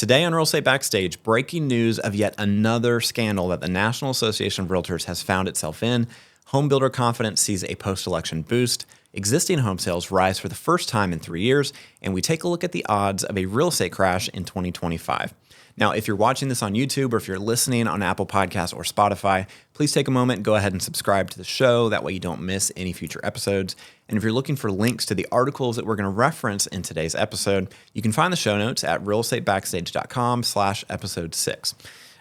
Today on Real Estate Backstage, breaking news of yet another scandal that the National Association of REALTORS has found itself in. Homebuilder confidence sees a post-election boost. Existing home sales rise for the first time in 3 years. And we take a look at the odds of a real estate crash in 2025. Now, if you're watching this on YouTube or if you're listening on Apple Podcasts or Spotify, please take a moment and go ahead and subscribe to the show. That way you don't miss any future episodes. And if you're looking for links to the articles that we're going to reference in today's episode, you can find the show notes at realestatebackstage.com/episode 6.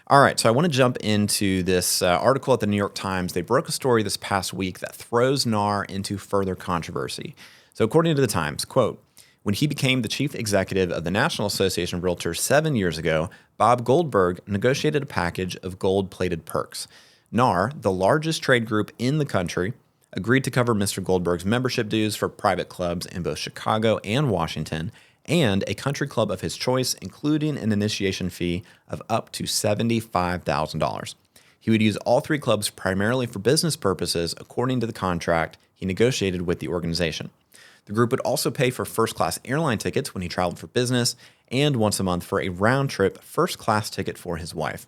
All right, so I want to jump into this article at the New York Times. They broke a story this past week that throws NAR into further controversy. So according to the Times, quote, "When he became the chief executive of the National Association of REALTORS 7 years ago, Bob Goldberg negotiated a package of gold-plated perks. NAR, the largest trade group in the country, agreed to cover Mr. Goldberg's membership dues for private clubs in both Chicago and Washington, and a country club of his choice, including an initiation fee of up to $75,000. He would use all three clubs primarily for business purposes, according to the contract he negotiated with the organization. The group would also pay for first-class airline tickets when he traveled for business and once a month for a round-trip first-class ticket for his wife.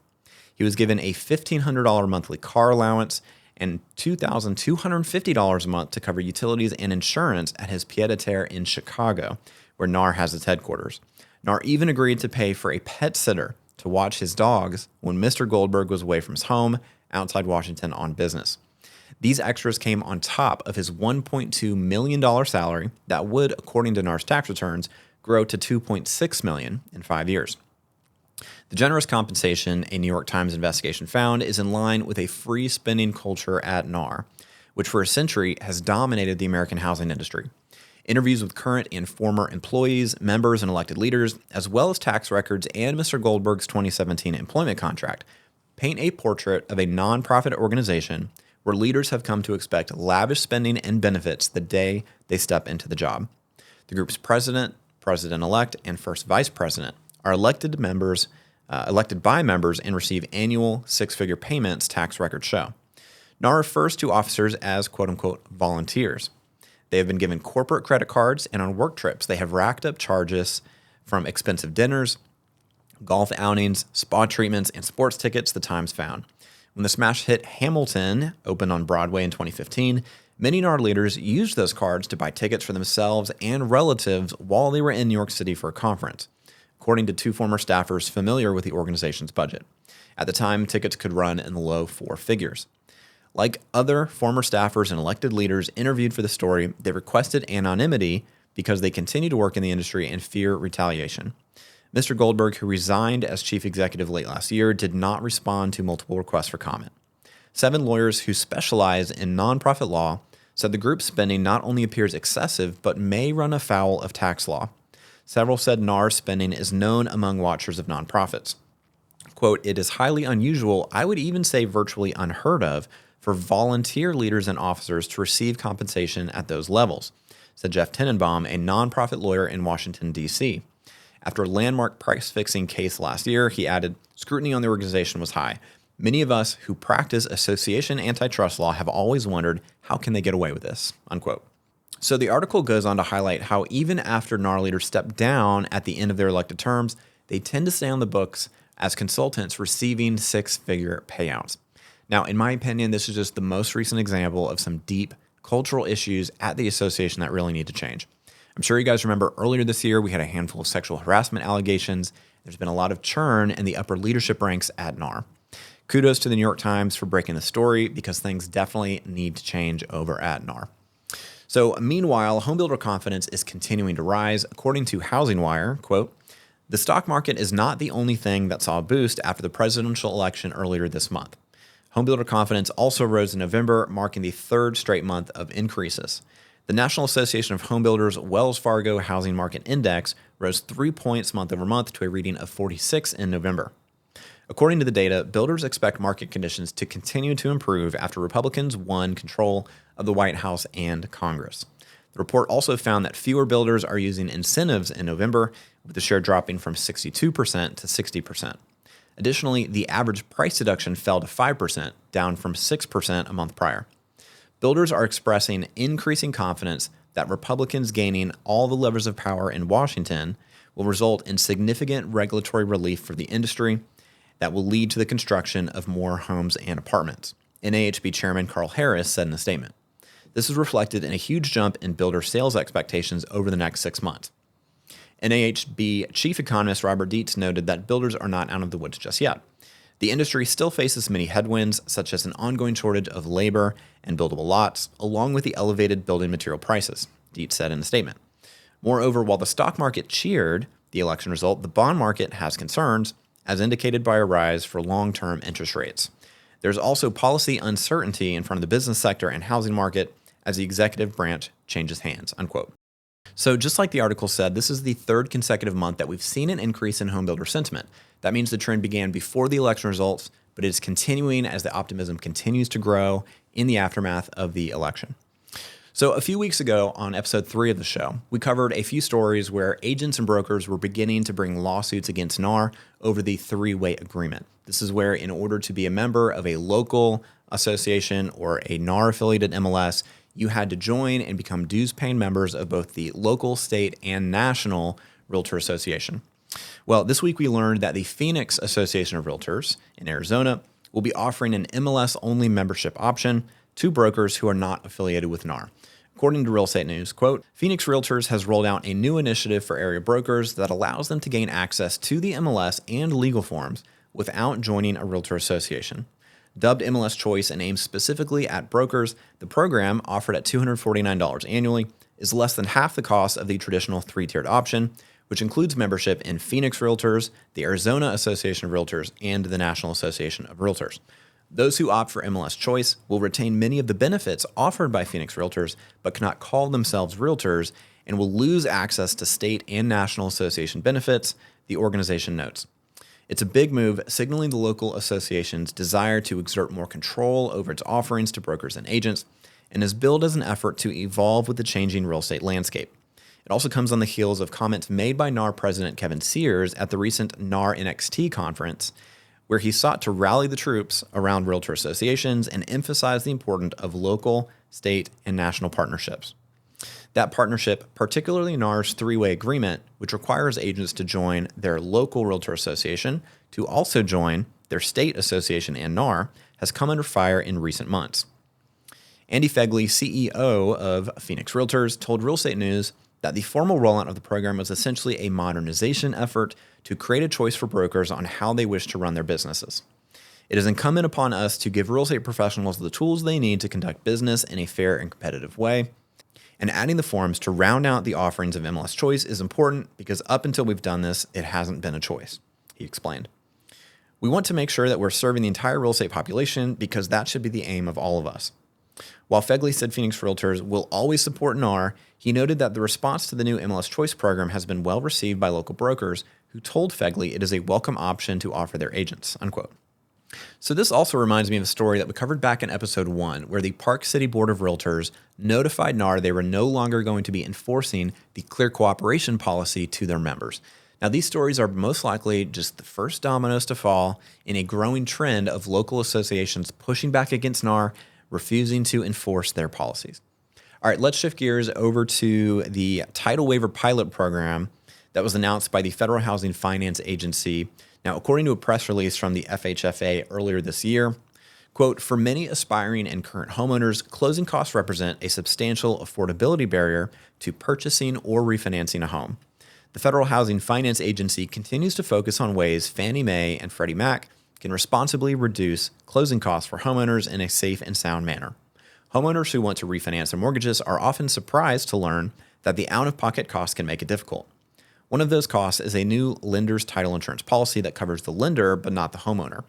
He was given a $1,500 monthly car allowance and $2,250 a month to cover utilities and insurance at his pied-à-terre in Chicago, where NAR has its headquarters. NAR even agreed to pay for a pet sitter to watch his dogs when Mr. Goldberg was away from his home outside Washington on business. These extras came on top of his $1.2 million salary that would, according to NAR's tax returns, grow to $2.6 million in 5 years. The generous compensation a New York Times investigation found is in line with a free spending culture at NAR, which for a century has dominated the American housing industry. Interviews with current and former employees, members, and elected leaders, as well as tax records and Mr. Goldberg's 2017 employment contract, paint a portrait of a nonprofit organization where leaders have come to expect lavish spending and benefits the day they step into the job. The group's president, president-elect, and first vice president are elected by members and receive annual six-figure payments, tax records show. NAR refers to officers as quote-unquote volunteers. They have been given corporate credit cards, and on work trips, they have racked up charges from expensive dinners, golf outings, spa treatments, and sports tickets, the Times found. When the smash hit Hamilton opened on Broadway in 2015, many NAR leaders used those cards to buy tickets for themselves and relatives while they were in New York City for a conference, according to two former staffers familiar with the organization's budget. At the time, tickets could run in the low four figures. Like other former staffers and elected leaders interviewed for the story, they requested anonymity because they continue to work in the industry and fear retaliation. Mr. Goldberg, who resigned as chief executive late last year, did not respond to multiple requests for comment. 7 lawyers who specialize in nonprofit law said the group's spending not only appears excessive, but may run afoul of tax law. Several said NAR's spending is known among watchers of nonprofits. Quote, "It is highly unusual, I would even say virtually unheard of, for volunteer leaders and officers to receive compensation at those levels," said Jeff Tenenbaum, a nonprofit lawyer in Washington, D.C. After a landmark price-fixing case last year, he added, "Scrutiny on the organization was high. Many of us who practice association antitrust law have always wondered, how can they get away with this?" Unquote. So the article goes on to highlight how even after NAR leaders step down at the end of their elected terms, they tend to stay on the books as consultants receiving six-figure payouts. Now, in my opinion, this is just the most recent example of some deep cultural issues at the association that really need to change. I'm sure you guys remember earlier this year, we had a handful of sexual harassment allegations. There's been a lot of churn in the upper leadership ranks at NAR. Kudos to the New York Times for breaking the story because things definitely need to change over at NAR. So meanwhile, homebuilder confidence is continuing to rise. According to Housing Wire, quote, "The stock market is not the only thing that saw a boost after the presidential election earlier this month. Homebuilder confidence also rose in November, marking the third straight month of increases. The National Association of Homebuilders Wells Fargo Housing Market Index rose 3 points month over month to a reading of 46 in November. According to the data, builders expect market conditions to continue to improve after Republicans won control of the White House and Congress. The report also found that fewer builders are using incentives in November, with the share dropping from 62% to 60%. Additionally, the average price deduction fell to 5%, down from 6% a month prior. Builders are expressing increasing confidence that Republicans gaining all the levers of power in Washington will result in significant regulatory relief for the industry that will lead to the construction of more homes and apartments, NAHB Chairman Carl Harris said in a statement. This is reflected in a huge jump in builder sales expectations over the next 6 months. NAHB Chief Economist Robert Dietz noted that builders are not out of the woods just yet. The industry still faces many headwinds, such as an ongoing shortage of labor and buildable lots, along with the elevated building material prices, Dietz said in a statement. Moreover, while the stock market cheered the election result, the bond market has concerns, as indicated by a rise for long-term interest rates. There's also policy uncertainty in front of the business sector and housing market as the executive branch changes hands, unquote. So just like the article said, this is the third consecutive month that we've seen an increase in homebuilder sentiment. That means the trend began before the election results, but it is continuing as the optimism continues to grow in the aftermath of the election. So a few weeks ago on episode 3 of the show, we covered a few stories where agents and brokers were beginning to bring lawsuits against NAR over the three-way agreement. This is where in order to be a member of a local association or a NAR-affiliated MLS, you had to join and become dues-paying members of both the local, state, and national Realtor Association. Well, this week we learned that the Phoenix Association of REALTORS in Arizona will be offering an MLS-only membership option to brokers who are not affiliated with NAR. According to Real Estate News, quote, Phoenix Realtors has rolled out a new initiative for area brokers that allows them to gain access to the MLS and legal forms without joining a Realtor Association. Dubbed MLS Choice and aimed specifically at brokers, the program, offered at $249 annually, is less than half the cost of the traditional 3-tiered option, which includes membership in Phoenix Realtors, the Arizona Association of Realtors, and the National Association of REALTORS. Those who opt for MLS Choice will retain many of the benefits offered by Phoenix Realtors, but cannot call themselves realtors and will lose access to state and national association benefits, the organization notes. It's a big move, signaling the local association's desire to exert more control over its offerings to brokers and agents, and is billed as an effort to evolve with the changing real estate landscape. It also comes on the heels of comments made by NAR President Kevin Sears at the recent NAR NXT conference, where he sought to rally the troops around realtor associations and emphasize the importance of local, state, and national partnerships. That partnership, particularly NAR's 3-way agreement, which requires agents to join their local realtor association to also join their state association and NAR, has come under fire in recent months. Andy Fegley, CEO of Phoenix Realtors, told Real Estate News that the formal rollout of the program was essentially a modernization effort to create a choice for brokers on how they wish to run their businesses. It is incumbent upon us to give real estate professionals the tools they need to conduct business in a fair and competitive way. And adding the forms to round out the offerings of MLS Choice is important because up until we've done this, it hasn't been a choice, he explained. We want to make sure that we're serving the entire real estate population because that should be the aim of all of us. While Fegley said Phoenix Realtors will always support NAR, he noted that the response to the new MLS Choice program has been well received by local brokers who told Fegley it is a welcome option to offer their agents, unquote. So this also reminds me of a story that we covered back in episode 1, where the Park City Board of Realtors notified NAR they were no longer going to be enforcing the clear cooperation policy to their members. Now, these stories are most likely just the first dominoes to fall in a growing trend of local associations pushing back against NAR, refusing to enforce their policies. All right, let's shift gears over to the title waiver pilot program that was announced by the Federal Housing Finance Agency. Now, according to a press release from the FHFA earlier this year, quote, for many aspiring and current homeowners, closing costs represent a substantial affordability barrier to purchasing or refinancing a home. The Federal Housing Finance Agency continues to focus on ways Fannie Mae and Freddie Mac can responsibly reduce closing costs for homeowners in a safe and sound manner. Homeowners who want to refinance their mortgages are often surprised to learn that the out-of-pocket costs can make it difficult. One of those costs is a new lender's title insurance policy that covers the lender but not the homeowner.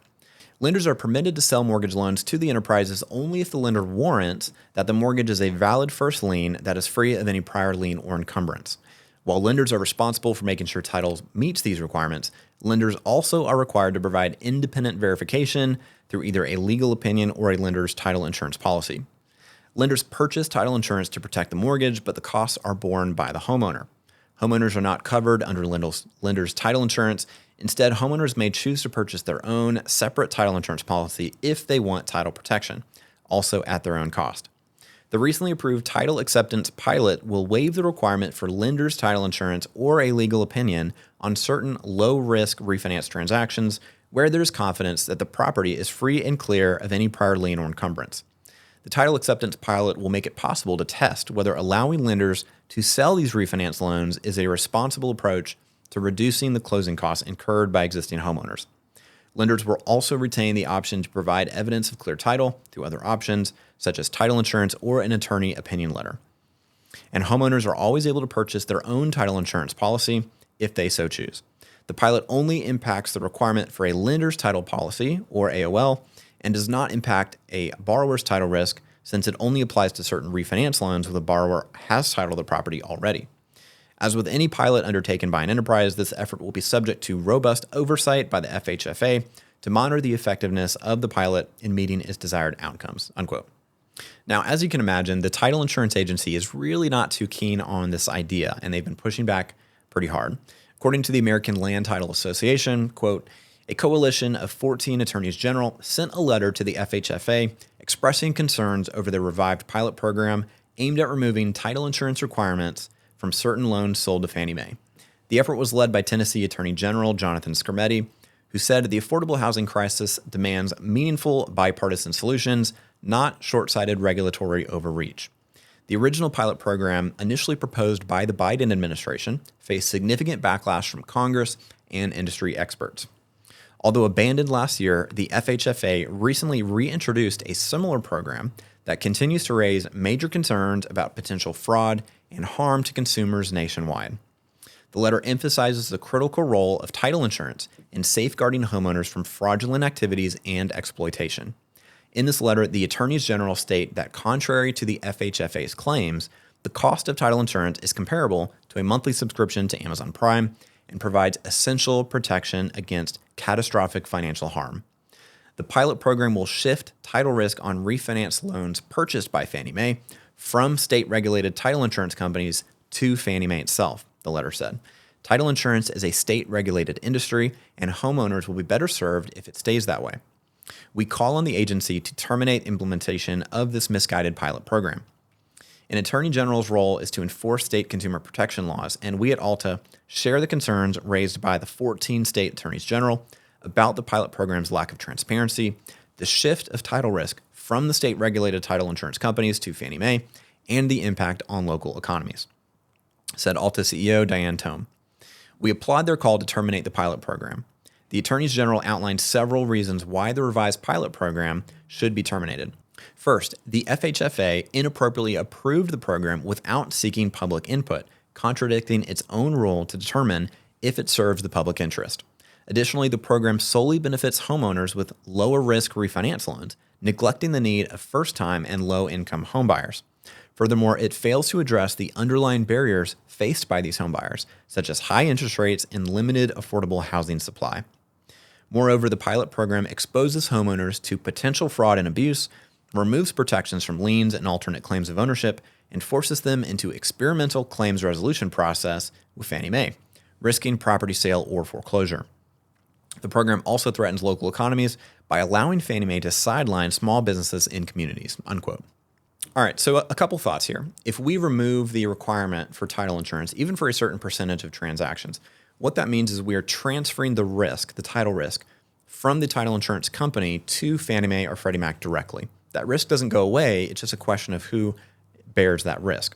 Lenders are permitted to sell mortgage loans to the enterprises only if the lender warrants that the mortgage is a valid first lien that is free of any prior lien or encumbrance. While lenders are responsible for making sure titles meets these requirements, lenders also are required to provide independent verification through either a legal opinion or a lender's title insurance policy. Lenders purchase title insurance to protect the mortgage, but the costs are borne by the homeowner. Homeowners are not covered under lender's title insurance. Instead, homeowners may choose to purchase their own separate title insurance policy if they want title protection, also at their own cost. The recently approved title acceptance pilot will waive the requirement for lender's title insurance or a legal opinion on certain low-risk refinance transactions where there is confidence that the property is free and clear of any prior lien or encumbrance. The title acceptance pilot will make it possible to test whether allowing lenders to sell these refinance loans is a responsible approach to reducing the closing costs incurred by existing homeowners. Lenders will also retain the option to provide evidence of clear title through other options, such as title insurance or an attorney opinion letter. And homeowners are always able to purchase their own title insurance policy if they so choose. The pilot only impacts the requirement for a lender's title policy, or AOL, and does not impact a borrower's title risk since it only applies to certain refinance loans where the borrower has titled the property already. As with any pilot undertaken by an enterprise, this effort will be subject to robust oversight by the FHFA to monitor the effectiveness of the pilot in meeting its desired outcomes, unquote. Now, as you can imagine, the title insurance agency is really not too keen on this idea, and they've been pushing back pretty hard. According to the American Land Title Association, quote, a coalition of 14 attorneys general sent a letter to the FHFA expressing concerns over the revived pilot program aimed at removing title insurance requirements from certain loans sold to Fannie Mae. The effort was led by Tennessee Attorney General Jonathan Skrmetti, who said the affordable housing crisis demands meaningful bipartisan solutions, not short-sighted regulatory overreach. The original pilot program, initially proposed by the Biden administration, faced significant backlash from Congress and industry experts. Although abandoned last year, the FHFA recently reintroduced a similar program that continues to raise major concerns about potential fraud and harm to consumers nationwide. The letter emphasizes the critical role of title insurance in safeguarding homeowners from fraudulent activities and exploitation. In this letter, the attorneys general state that contrary to the FHFA's claims, the cost of title insurance is comparable to a monthly subscription to Amazon Prime and provides essential protection against catastrophic financial harm. The pilot program will shift title risk on refinance loans purchased by Fannie Mae from state-regulated title insurance companies to Fannie Mae itself, the letter said. Title insurance is a state-regulated industry, and homeowners will be better served if it stays that way. We call on the agency to terminate implementation of this misguided pilot program. An attorney general's role is to enforce state consumer protection laws, and we at ALTA share the concerns raised by the 14 state attorneys general about the pilot program's lack of transparency, the shift of title risk from the state-regulated title insurance companies to Fannie Mae, and the impact on local economies, said ALTA CEO Diane Tome. We applaud their call to terminate the pilot program. The attorneys general outlined several reasons why the revised pilot program should be terminated. First, the FHFA inappropriately approved the program without seeking public input, contradicting its own rule to determine if it serves the public interest. Additionally, the program solely benefits homeowners with lower risk refinance loans, neglecting the need of first-time and low-income homebuyers. Furthermore, it fails to address the underlying barriers faced by these homebuyers, such as high interest rates and limited affordable housing supply. Moreover, the pilot program exposes homeowners to potential fraud and abuse, removes protections from liens and alternate claims of ownership, and forces them into experimental claims resolution process with Fannie Mae, risking property sale or foreclosure. The program also threatens local economies by allowing Fannie Mae to sideline small businesses in communities, unquote. All right, so a couple thoughts here. If we remove the requirement for title insurance, even for a certain percentage of transactions, what that means is we are transferring the risk, the title risk, from the title insurance company to Fannie Mae or Freddie Mac directly. That risk doesn't go away. It's just a question of who bears that risk.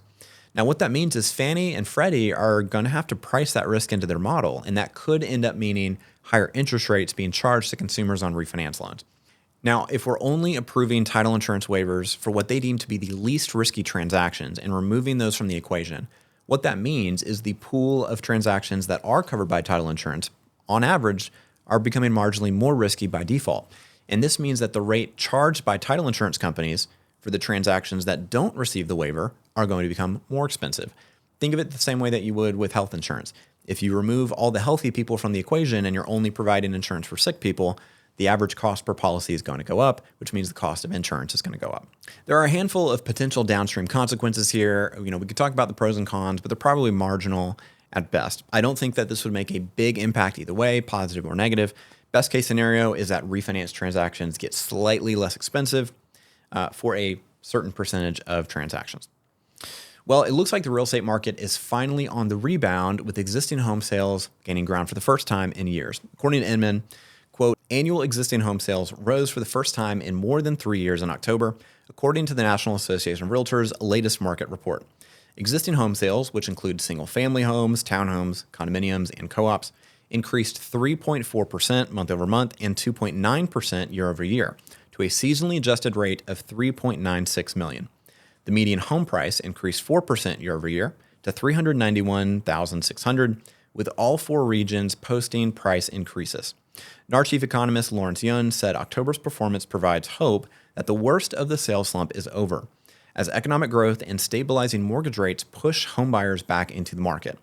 Now, what that means is Fannie and Freddie are going to have to price that risk into their model, and that could end up meaning higher interest rates being charged to consumers on refinance loans. Now, if we're only approving title insurance waivers for what they deem to be the least risky transactions and removing those from the equation, what that means is the pool of transactions that are covered by title insurance, on average, are becoming marginally more risky by default. And this means that the rate charged by title insurance companies for the transactions that don't receive the waiver are going to become more expensive. Think of it the same way that you would with health insurance. If you remove all the healthy people from the equation and you're only providing insurance for sick people, the average cost per policy is going to go up, which means the cost of insurance is going to go up. There are a handful of potential downstream consequences here. We could talk about the pros and cons, but they're probably marginal at best. I don't think that this would make a big impact either way, positive or negative. Best case scenario is that refinance transactions get slightly less expensive for a certain percentage of transactions. Well, it looks like the real estate market is finally on the rebound, with existing home sales gaining ground for the first time in years. According to Inman, quote, annual existing home sales rose for the first time in more than 3 years in October, according to the National Association of REALTORS' latest market report. Existing home sales, which include single-family homes, townhomes, condominiums, and co-ops, increased 3.4% month over month and 2.9% year over year, to a seasonally adjusted rate of $3.96 million. The median home price increased 4% year over year to $391,600, with all 4 regions posting price increases. NAR chief economist Lawrence Yun said October's performance provides hope that the worst of the sales slump is over, as economic growth and stabilizing mortgage rates push homebuyers back into the market.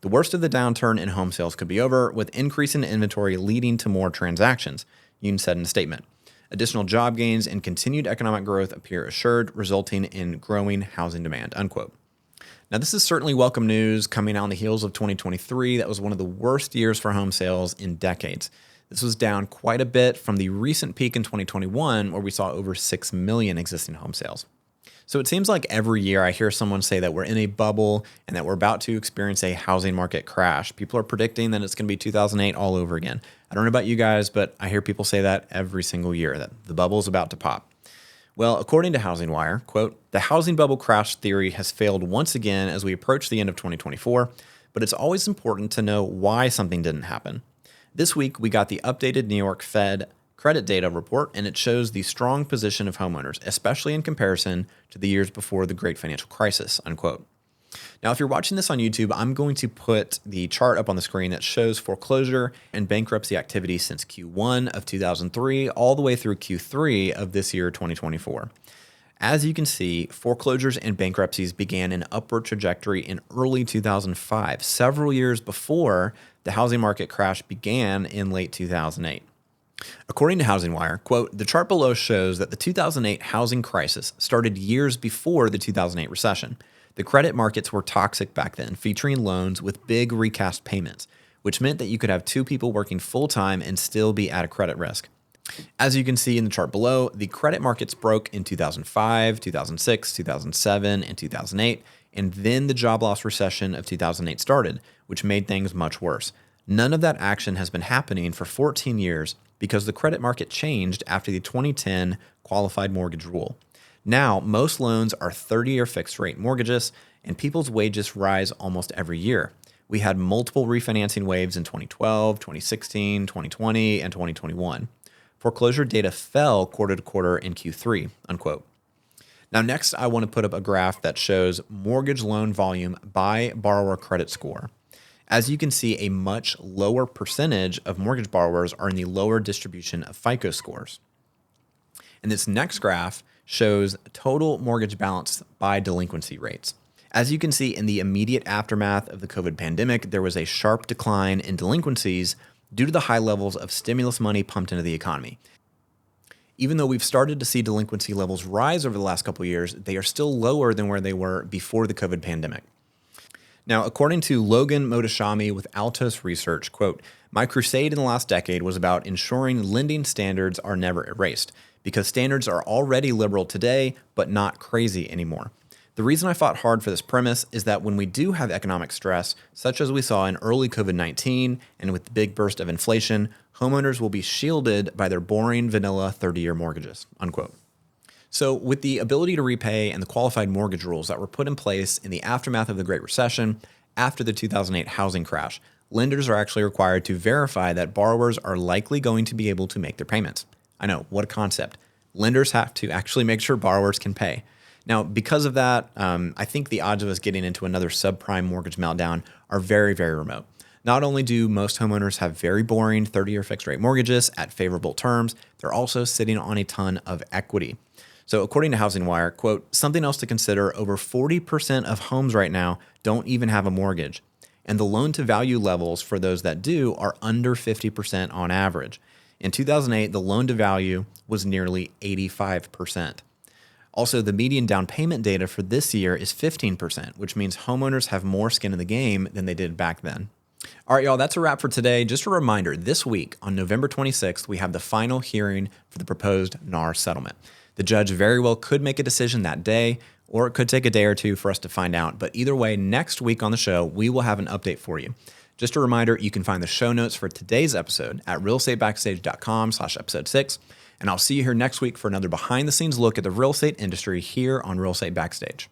The worst of the downturn in home sales could be over, with increase in inventory leading to more transactions, Yun said in a statement. Additional job gains and continued economic growth appear assured, resulting in growing housing demand, unquote. Now, this is certainly welcome news coming on the heels of 2023. That was one of the worst years for home sales in decades. This was down quite a bit from the recent peak in 2021, where we saw over 6 million existing home sales. So it seems like every year I hear someone say that we're in a bubble and that we're about to experience a housing market crash. People are predicting that it's going to be 2008 all over again. I don't know about you guys, but I hear people say that every single year, that the bubble is about to pop. Well, according to Housing Wire, quote, the housing bubble crash theory has failed once again as we approach the end of 2024, but it's always important to know why something didn't happen. This week, we got the updated New York Fed credit data report, and it shows the strong position of homeowners, especially in comparison to the years before the great financial crisis, unquote. Now, if you're watching this on YouTube, I'm going to put the chart up on the screen that shows foreclosure and bankruptcy activity since Q1 of 2003 all the way through Q3 of this year, 2024. As you can see, foreclosures and bankruptcies began an upward trajectory in early 2005, several years before the housing market crash began in late 2008. According to Housing Wire, quote, the chart below shows that the 2008 housing crisis started years before the 2008 recession. The credit markets were toxic back then, featuring loans with big recast payments, which meant that you could have 2 people working full-time and still be at a credit risk. As you can see in the chart below, the credit markets broke in 2005, 2006, 2007, and 2008, and then the job loss recession of 2008 started, which made things much worse. None of that action has been happening for 14 years because the credit market changed after the 2010 qualified mortgage rule. Now, most loans are 30-year fixed-rate mortgages, and people's wages rise almost every year. We had multiple refinancing waves in 2012, 2016, 2020, and 2021. Foreclosure data fell quarter to quarter in Q3, unquote. Now, next, I want to put up a graph that shows mortgage loan volume by borrower credit score. As you can see, a much lower percentage of mortgage borrowers are in the lower distribution of FICO scores. And this next graph shows total mortgage balance by delinquency rates. As you can see, in the immediate aftermath of the COVID pandemic, there was a sharp decline in delinquencies due to the high levels of stimulus money pumped into the economy. Even though we've started to see delinquency levels rise over the last couple of years, they are still lower than where they were before the COVID pandemic. Now, according to Logan Mohtashami with Altos Research, quote, my crusade in the last decade was about ensuring lending standards are never erased, because standards are already liberal today, but not crazy anymore. The reason I fought hard for this premise is that when we do have economic stress, such as we saw in early COVID-19 and with the big burst of inflation, homeowners will be shielded by their boring vanilla 30-year mortgages, unquote. So with the ability to repay and the qualified mortgage rules that were put in place in the aftermath of the Great Recession after the 2008 housing crash, lenders are actually required to verify that borrowers are likely going to be able to make their payments. I know, what a concept. Lenders have to actually make sure borrowers can pay. Now, because of that, I think the odds of us getting into another subprime mortgage meltdown are very, very remote. Not only do most homeowners have very boring 30-year fixed-rate mortgages at favorable terms, they're also sitting on a ton of equity. So according to Housing Wire, quote, something else to consider, over 40% of homes right now don't even have a mortgage. And the loan-to-value levels for those that do are under 50% on average. In 2008, the loan-to-value was nearly 85%. Also, the median down payment data for this year is 15%, which means homeowners have more skin in the game than they did back then. All right, y'all, that's a wrap for today. Just a reminder, this week on November 26th, we have the final hearing for the proposed NAR settlement. The judge very well could make a decision that day, or it could take a day or two for us to find out. But either way, next week on the show, we will have an update for you. Just a reminder, you can find the show notes for today's episode at realestatebackstage.com/episode 6. And I'll see you here next week for another behind the scenes look at the real estate industry here on Real Estate Backstage.